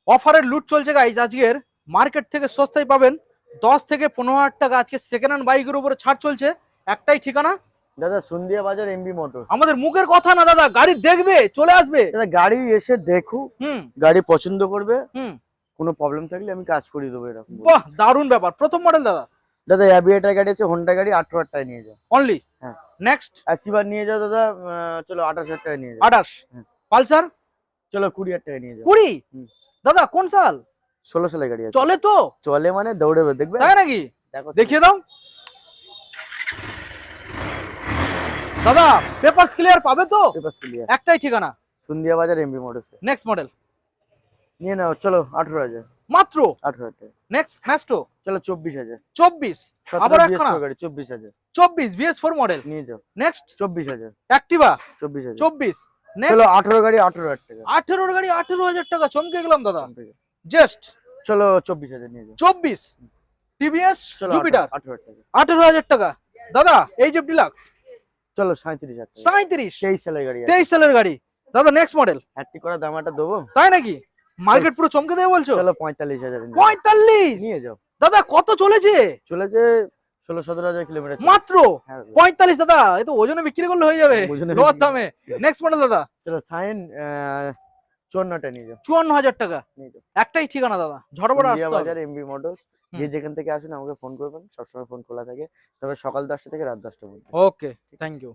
অফারের লুট চলছে গাইজ আজকের, মার্কেট থেকে সস্তায় পাবেন 10 থেকে 15,000 টাকা। আজকে সেকেন্ড হ্যান্ড বাইকের উপরে ছাড় চলছে। একটাই ঠিকানা দাদা সন্ধিয়া বাজার এমবি মোটর। আমাদের মুখের কথা না দাদা, গাড়ি দেখবে চলে আসবে। দাদা গাড়ি এসে দেখুক, হুম গাড়ি পছন্দ করবে, হুম কোনো প্রবলেম থাকলে আমি কাজ করিয়ে দেবো এরকম। বাহ, দারুণ ব্যাপার। প্রথম মডেল দাদা? দাদা অ্যাভিয়েটার গাড়ি আছে, হোন্ডা গাড়ি 18,000 টাকায় নিয়ে যাও। অনলি? হ্যাঁ। নেক্সট অ্যাচিভার নিয়ে যাও দাদা, চলো 28,000 টাকায় নিয়ে যাও। 28। হ্যাঁ। পালসার চলো 20,000 টাকায় নিয়ে যাও। 20? হুম। দাদা কোন সাল? 16 সালের গাড়ি আছে। চলে তো? চলে মানে দৌড়বে, দেখবে? তাই নাকি? দেখো দেখিয়ে দাও দাদা। পেপারস ক্লিয়ার পাবে তো? Papers clear. একটাই ঠিকানা সন্ধিয়া বাজার এমবি মোটরস। নেক্সট মডেল নিয়ে নাও, চলো 18,000। মাত্র 18,000 টাকা। নেক্সট ম্যাস্টো চলো 24,000। 24। আবার একটা গাড়ি 24,000 24 BS4 মডেল। নিয়ে যাও। নেক্সট 24,000। অ্যাক্টিভা 24,000। 24। চলো নেক্সট 18 গাড়ি 18,000 টাকা। 18 গাড়ি 18,000 টাকা। চমকে গেলাম দাদা। জাস্ট চলো 24,000 নিয়ে যাও। 24 টিভিএস চলো জুপিটার 18,000 টাকা। 18,000 টাকা। দাদা এই যে ডিলাক্স চলো 37,000 টাকা। 37। 23 সালের গাড়ি আছে। 23 সালের গাড়ি। দাদা নেক্সট মডেল? হ্যাট্রিক করা দামাটা দেবো। তাই নাকি? মার্কেট পুরো চমকে দেবে বলছো? চলো 45,000 45? নিয়ে যাও। দাদা কত চলেছে? চলেছে 16-17,000 কিলোমিটার। মাত্র হ্যাঁ। 45? দাদা এ তো ওজনে বিক্রি করলে হয়ে যাবে ওজনে লোয়ার বিক্রি। দামে। নেক্সট মডেল দাদা? চলো সাইন 54টা নিয়ে যাও। 54,000 টাকা। নিয়ে যাও। একটাই ঠিকানা দাদা, ঝড়বড় সন্ধিয়া আসতে হবে। বাজার এমবি মোটরস। যে যেখান থেকে আসেন আমাকে ফোন করবেন, সবসময় ফোন খোলা থাকে, তবে সকাল 10টা থেকে রাত 10টা পর্যন্ত। ওকে, থ্যাংক ইউ।